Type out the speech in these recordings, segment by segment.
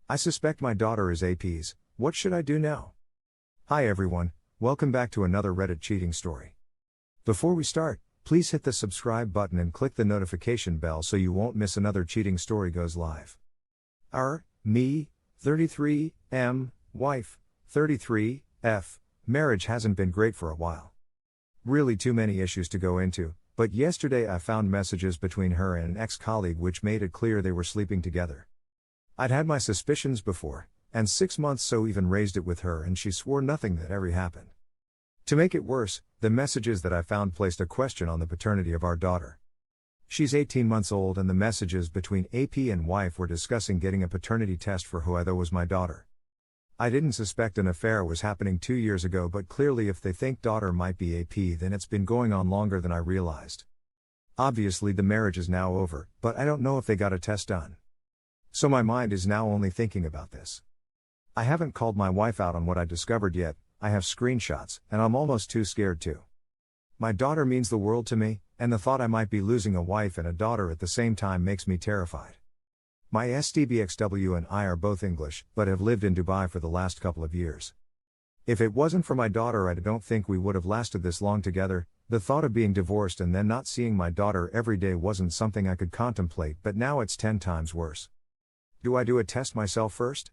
I suspect my daughter is AP's, what should I do now? Hi everyone, welcome back to another Reddit cheating story. Before we start, please hit the subscribe button and click the notification bell so you won't miss another cheating story goes live. Me, 33, wife, 33, marriage hasn't been great for a while. Really too many issues to go into, but yesterday I found messages between her and an ex-colleague which made it clear they were sleeping together. I'd had my suspicions before, and 6 months so even raised it with her and she swore nothing that ever happened. To make it worse, the messages that I found placed a question on the paternity of our daughter. She's 18 months old and the messages between AP and wife were discussing getting a paternity test for who I thought was my daughter. I didn't suspect an affair was happening 2 years ago, but clearly if they think daughter might be AP then it's been going on longer than I realized. Obviously the marriage is now over, but I don't know if they got a test done. So my mind is now only thinking about this. I haven't called my wife out on what I discovered yet, I have screenshots, and I'm almost too scared to. My daughter means the world to me, and the thought I might be losing a wife and a daughter at the same time makes me terrified. My SDBXW and I are both English, but have lived in Dubai for the last couple of years. If it wasn't for my daughter I don't think we would have lasted this long together. The thought of being divorced and then not seeing my daughter every day wasn't something I could contemplate, but now it's 10 times worse. Do I do a test myself first?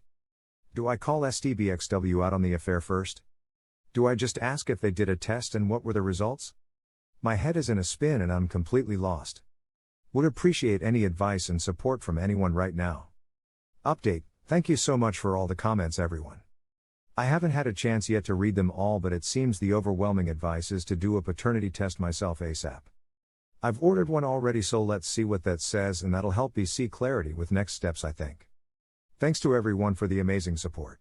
Do I call SDBXW out on the affair first? Do I just ask if they did a test and what were the results? My head is in a spin and I'm completely lost. Would appreciate any advice and support from anyone right now. Update, thank you so much for all the comments everyone. I haven't had a chance yet to read them all, but it seems the overwhelming advice is to do a paternity test myself ASAP. I've ordered one already, so let's see what that says, and that'll help me see clarity with next steps I think. Thanks to everyone for the amazing support.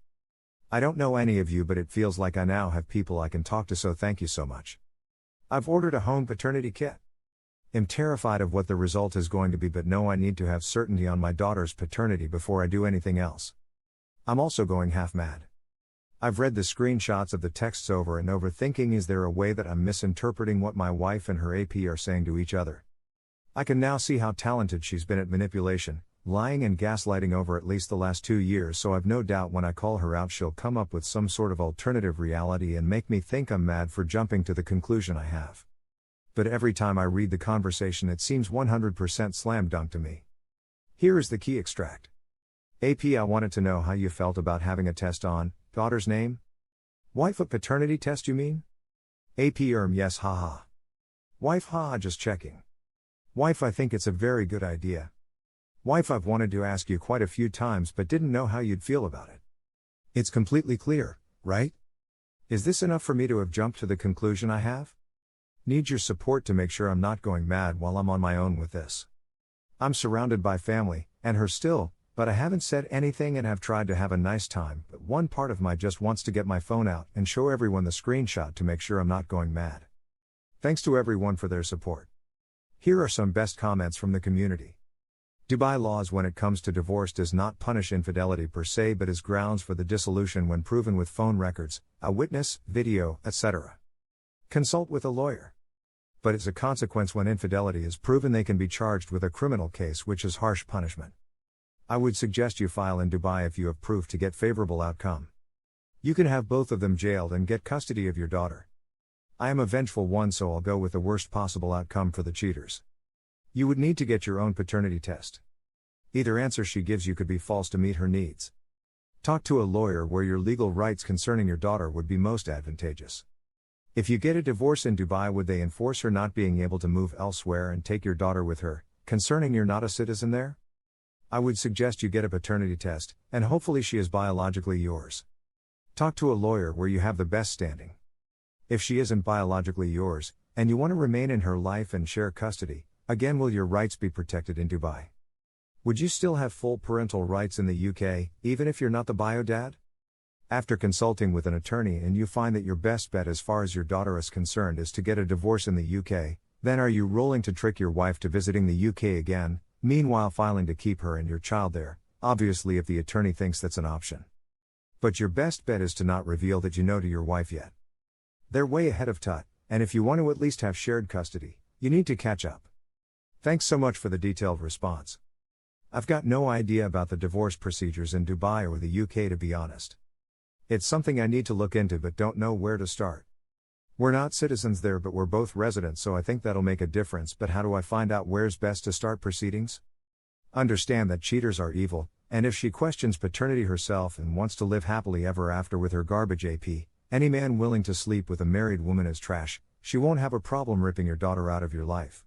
I don't know any of you, but it feels like I now have people I can talk to, so thank you so much. I've ordered a home paternity kit. I'm terrified of what the result is going to be, but know I need to have certainty on my daughter's paternity before I do anything else. I'm also going half mad. I've read the screenshots of the texts over and over, thinking, is there a way that I'm misinterpreting what my wife and her AP are saying to each other? I can now see how talented she's been at manipulation, lying and gaslighting over at least the last 2 years, so I've no doubt when I call her out she'll come up with some sort of alternative reality and make me think I'm mad for jumping to the conclusion I have. But every time I read the conversation it seems 100% slam dunk to me. Here is the key extract. AP, I wanted to know how you felt about having a test on daughter's name? Wife, a paternity test you mean? AP, yes, haha. Wife, haha, just checking. Wife, I think it's a very good idea. Wife, I've wanted to ask you quite a few times but didn't know how you'd feel about it. It's completely clear, right? Is this enough for me to have jumped to the conclusion I have? Need your support to make sure I'm not going mad while I'm on my own with this. I'm surrounded by family, and her still, but I haven't said anything and have tried to have a nice time, but one part of me just wants to get my phone out and show everyone the screenshot to make sure I'm not going mad. Thanks to everyone for their support. Here are some best comments from the community. Dubai laws when it comes to divorce does not punish infidelity per se, but is grounds for the dissolution when proven with phone records, a witness, video, etc. Consult with a lawyer. But as a consequence, when infidelity is proven, they can be charged with a criminal case, which is harsh punishment. I would suggest you file in Dubai if you have proof to get favorable outcome. You can have both of them jailed and get custody of your daughter. I am a vengeful one, so I'll go with the worst possible outcome for the cheaters. You would need to get your own paternity test. Either answer she gives you could be false to meet her needs. Talk to a lawyer where your legal rights concerning your daughter would be most advantageous. If you get a divorce in Dubai, would they enforce her not being able to move elsewhere and take your daughter with her, concerning you're not a citizen there? I would suggest you get a paternity test, and hopefully she is biologically yours. Talk to a lawyer where you have the best standing. If she isn't biologically yours, and you want to remain in her life and share custody, again, will your rights be protected in Dubai? Would you still have full parental rights in the UK, even if you're not the bio dad? After consulting with an attorney and you find that your best bet as far as your daughter is concerned is to get a divorce in the UK, then are you rolling to trick your wife to visiting the UK again, meanwhile filing to keep her and your child there, obviously if the attorney thinks that's an option. But your best bet is to not reveal that you know to your wife yet. They're way ahead of tut, and if you want to at least have shared custody, you need to catch up. Thanks so much for the detailed response. I've got no idea about the divorce procedures in Dubai or the UK, to be honest. It's something I need to look into but don't know where to start. We're not citizens there, but we're both residents, so I think that'll make a difference. But how do I find out where's best to start proceedings? Understand that cheaters are evil, and if she questions paternity herself and wants to live happily ever after with her garbage AP, any man willing to sleep with a married woman is trash. She won't have a problem ripping your daughter out of your life.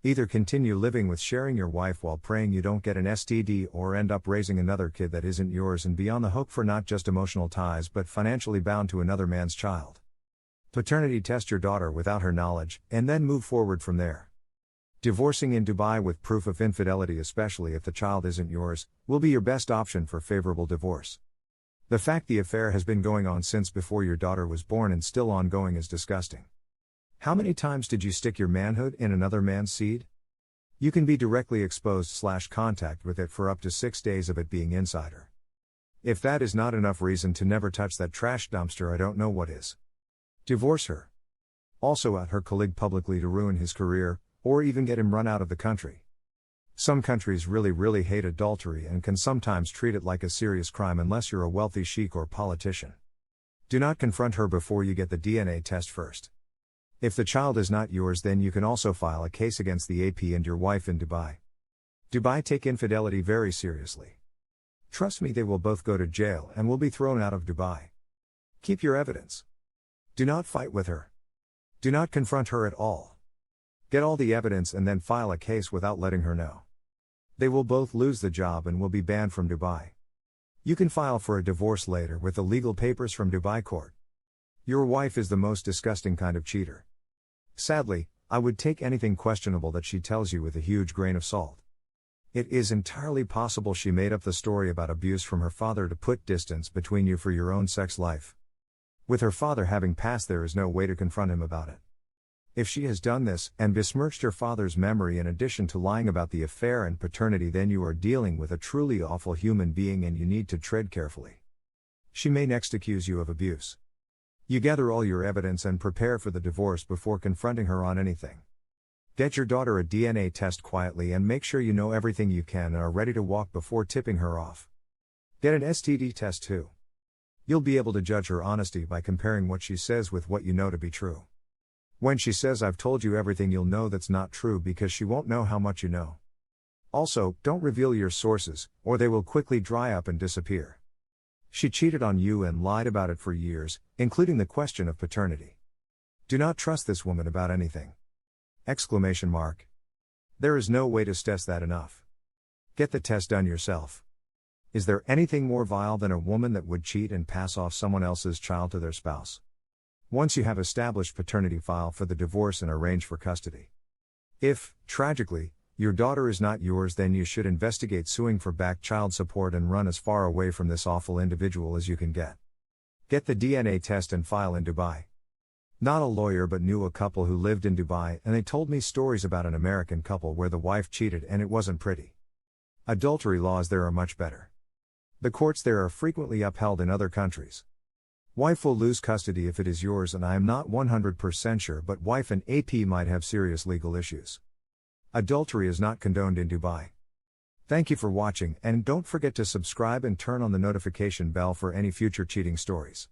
Either continue living with sharing your wife while praying you don't get an STD, or end up raising another kid that isn't yours and be on the hook for not just emotional ties but financially bound to another man's child. Paternity test your daughter without her knowledge, and then move forward from there. Divorcing in Dubai with proof of infidelity, especially if the child isn't yours, will be your best option for favorable divorce. The fact the affair has been going on since before your daughter was born and still ongoing is disgusting. How many times did you stick your manhood in another man's seed? You can be directly exposed/contact with it for up to 6 days of it being insider. If that is not enough reason to never touch that trash dumpster, I don't know what is. Divorce her. Also out her colleague publicly to ruin his career, or even get him run out of the country. Some countries really hate adultery and can sometimes treat it like a serious crime unless you're a wealthy sheik or politician. Do not confront her before you get the DNA test first. If the child is not yours, then you can also file a case against the AP and your wife in Dubai. Dubai take infidelity very seriously. Trust me, they will both go to jail and will be thrown out of Dubai. Keep your evidence. Do not fight with her. Do not confront her at all. Get all the evidence and then file a case without letting her know. They will both lose the job and will be banned from Dubai. You can file for a divorce later with the legal papers from Dubai court. Your wife is the most disgusting kind of cheater. Sadly, I would take anything questionable that she tells you with a huge grain of salt. It is entirely possible she made up the story about abuse from her father to put distance between you for your own sex life. With her father having passed, there is no way to confront him about it. If she has done this and besmirched your father's memory in addition to lying about the affair and paternity, then you are dealing with a truly awful human being and you need to tread carefully. She may next accuse you of abuse. You gather all your evidence and prepare for the divorce before confronting her on anything. Get your daughter a DNA test quietly and make sure you know everything you can and are ready to walk before tipping her off. Get an STD test too. You'll be able to judge her honesty by comparing what she says with what you know to be true. When she says "I've told you everything," you'll know that's not true because she won't know how much you know. Also, don't reveal your sources, or they will quickly dry up and disappear. She cheated on you and lied about it for years, including the question of paternity. Do not trust this woman about anything! ! There is no way to test that enough. Get the test done yourself. Is there anything more vile than a woman that would cheat and pass off someone else's child to their spouse? Once you have established paternity, file for the divorce and arrange for custody. If, tragically, your daughter is not yours, then you should investigate suing for back child support and run as far away from this awful individual as you can get. Get the DNA test and file in Dubai. Not a lawyer, but knew a couple who lived in Dubai, and they told me stories about an American couple where the wife cheated and it wasn't pretty. Adultery laws there are much better. The courts there are frequently upheld in other countries. Wife will lose custody if it is yours, and I am not 100% sure, but wife and AP might have serious legal issues. Adultery is not condoned in Dubai. Thank you for watching, and don't forget to subscribe and turn on the notification bell for any future cheating stories.